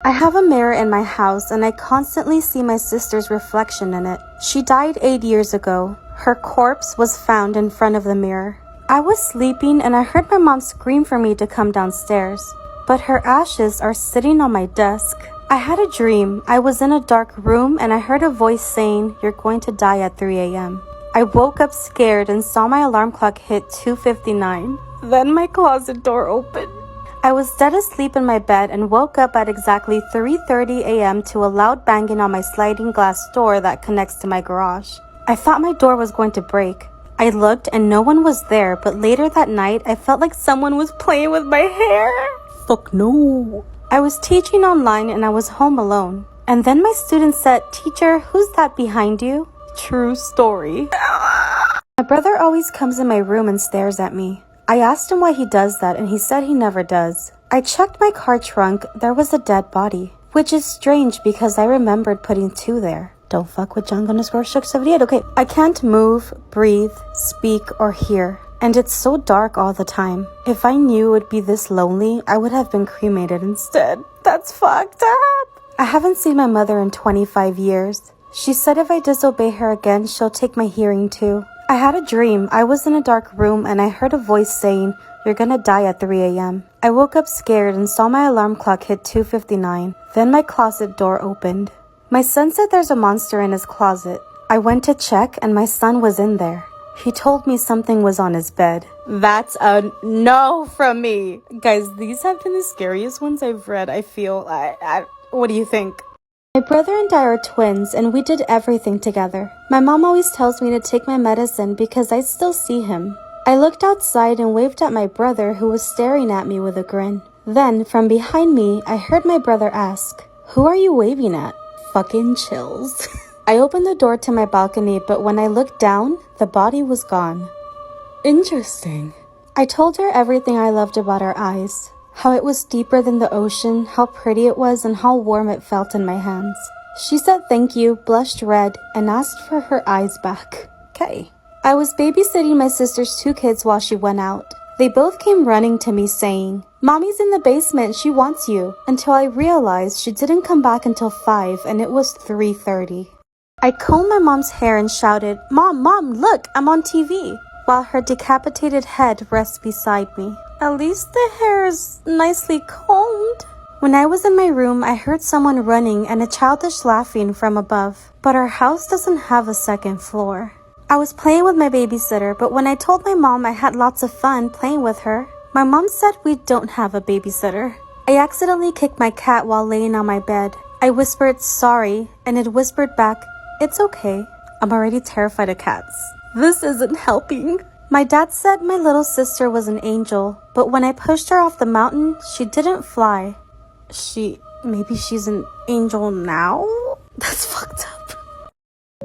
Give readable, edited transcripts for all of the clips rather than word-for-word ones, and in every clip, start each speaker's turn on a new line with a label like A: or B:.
A: I have a mirror in my house and I constantly see my sister's reflection in it. She died 8 years ago. Her corpse was found in front of the mirror. I was sleeping and I heard my mom scream for me to come downstairs, but her ashes are sitting on my desk. I had a dream. I was in a dark room and I heard a voice saying, "You're going to die at 3 a.m. I woke up scared and saw my alarm clock hit 2:59. Then my closet door opened. I was dead asleep in my bed and woke up at exactly 3:30 a.m. to a loud banging on my sliding glass door that connects to my garage. I thought my door was going to break. I looked and no one was there, but later that night I felt like someone was playing with my hair. Fuck no. I was teaching online and I was home alone. And then my student said, "Teacher, who's that behind you?" True story. My brother always comes in my room and stares at me. I asked him why he does that and he said he never does. I checked my car trunk. There was a dead body, which is strange because I remembered putting 2 there. Don't fuck with John_Shook78. Okay, I can't move, breathe, speak, or hear. And it's so dark all the time. If I knew it would be this lonely, I would have been cremated instead. That's fucked up. I haven't seen my mother in 25 years. She said if I disobey her again, she'll take my hearing too. I had a dream. I was in a dark room and I heard a voice saying, "You're gonna die at 3 a.m. I woke up scared and saw my alarm clock hit 2:59. Then my closet door opened. My son said there's a monster in his closet. I went to check and my son was in there. He told me something was on his bed. That's a no from me. Guys, these have been the scariest ones I've read, I feel. What do you think? My brother and I are twins and we did everything together. My mom always tells me to take my medicine because I still see him. I looked outside and waved at my brother who was staring at me with a grin. Then, from behind me, I heard my brother ask, "Who are you waving at?" Fucking chills. I opened the door to my balcony, but when I looked down, the body was gone. Interesting. I told her everything I loved about our eyes. How it was deeper than the ocean, how pretty it was, and how warm it felt in my hands. She said thank you, blushed red, and asked for her eyes back. Okay. I was babysitting my sister's 2 kids while she went out. They both came running to me saying, "Mommy's in the basement, she wants you," until I realized she didn't come back until 5 and it was 3:30. I combed my mom's hair and shouted, Mom, look, I'm on TV," while her decapitated head rests beside me. At least the hair is nicely combed. When I was in my room, I heard someone running and a childish laughing from above, but our house doesn't have a 2nd floor. I was playing with my babysitter, but when I told my mom I had lots of fun playing with her, my mom said we don't have a babysitter. I accidentally kicked my cat while laying on my bed. I whispered, "Sorry," and it whispered back, "It's okay." I'm already terrified of cats. This isn't helping. My dad said my little sister was an angel, but when I pushed her off the mountain, she didn't fly. Maybe she's an angel now? That's fucked up.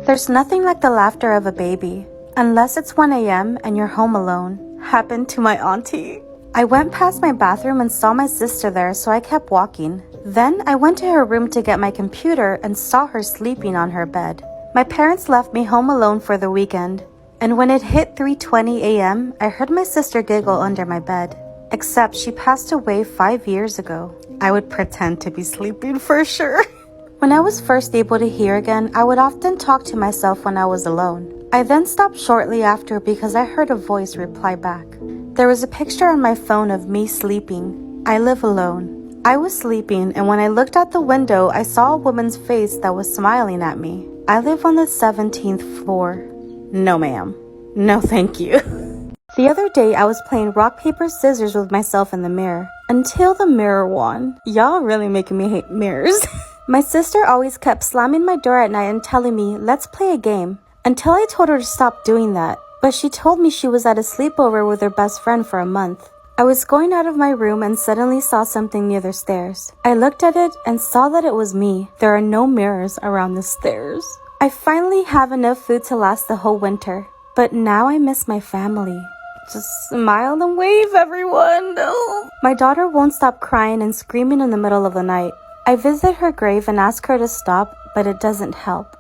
A: There's nothing like the laughter of a baby, unless it's 1 a.m. and you're home alone. Happened to my auntie. I went past my bathroom and saw my sister there, so I kept walking. Then I went to her room to get my computer and saw her sleeping on her bed. My parents left me home alone for the weekend, and when it hit 3:20 a.m., I heard my sister giggle under my bed. Except she passed away 5 years ago. I would pretend to be sleeping for sure. When I was first able to hear again, I would often talk to myself when I was alone. I then stopped shortly after because I heard a voice reply back. There was a picture on my phone of me sleeping. I live alone. I was sleeping, and when I looked out the window, I saw a woman's face that was smiling at me. I live on the 17th floor. No, ma'am. No, thank you. The other day, I was playing rock, paper, scissors with myself in the mirror. Until the mirror won. Y'all really making me hate mirrors. My sister always kept slamming my door at night and telling me, "Let's play a game." Until I told her to stop doing that. But she told me she was at a sleepover with her best friend for a month. I was going out of my room and suddenly saw something near the stairs. I looked at it and saw that it was me. There are no mirrors around the stairs. I finally have enough food to last the whole winter. But now I miss my family. Just smile and wave, everyone. No. My daughter won't stop crying and screaming in the middle of the night. I visit her grave and ask her to stop, but it doesn't help.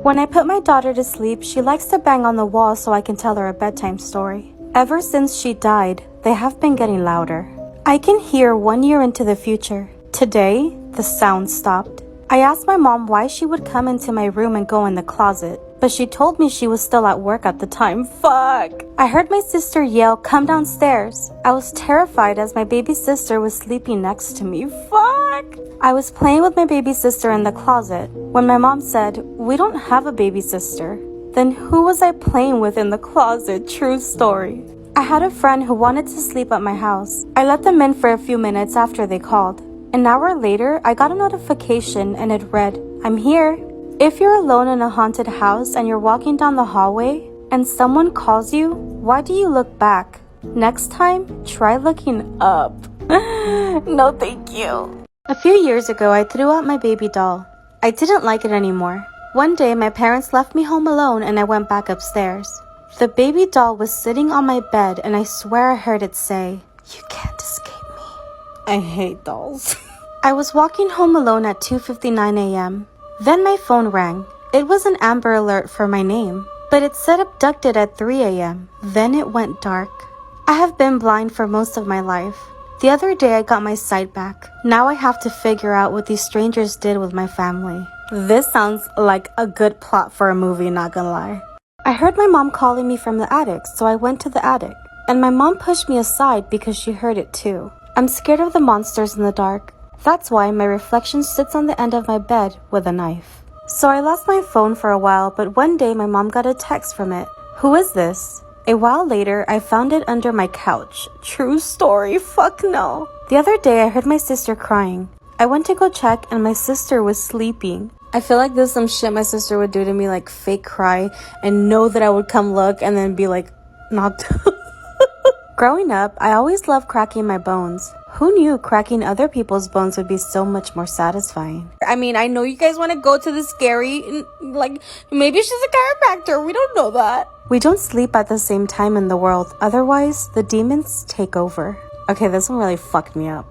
A: When I put my daughter to sleep, she likes to bang on the wall so I can tell her a bedtime story. Ever since she died, they have been getting louder. I can hear 1 year into the future. Today, the sound stopped. I asked my mom why she would come into my room and go in the closet, but she told me she was still at work at the time. Fuck! I heard my sister yell, "Come downstairs." I was terrified as my baby sister was sleeping next to me. Fuck! I was playing with my baby sister in the closet when my mom said, "We don't have a baby sister." Then who was I playing with in the closet? True story. I had a friend who wanted to sleep at my house. I let them in for a few minutes after they called. An hour later, I got a notification and it read, "I'm here." If you're alone in a haunted house and you're walking down the hallway and someone calls you, why do you look back? Next time, try looking up. No, thank you. A few years ago, I threw out my baby doll. I didn't like it anymore. One day, my parents left me home alone and I went back upstairs. The baby doll was sitting on my bed and I swear I heard it say, "You can't escape me." I hate dolls. I was walking home alone at 2:59 a.m. Then my phone rang. It was an Amber Alert for my name, but it said abducted at 3 a.m. Then it went dark. I have been blind for most of my life. The other day I got my sight back. Now I have to figure out what these strangers did with my family. This sounds like a good plot for a movie, not gonna lie. I heard my mom calling me from the attic, so I went to the attic. And my mom pushed me aside because she heard it too. I'm scared of the monsters in the dark. That's why my reflection sits on the end of my bed with a knife. So I lost my phone for a while, but one day my mom got a text from it. "Who is this?" A while later, I found it under my couch. True story, fuck no. The other day, I heard my sister crying. I went to go check and my sister was sleeping. I feel like this is some shit my sister would do to me, like fake cry and know that I would come look and then be like, knocked. Growing up, I always loved cracking my bones. Who knew cracking other people's bones would be so much more satisfying? I mean, I know you guys want to go to the scary, like, maybe she's a chiropractor. We don't know that. We don't sleep at the same time in the world. Otherwise, the demons take over. Okay, this one really fucked me up.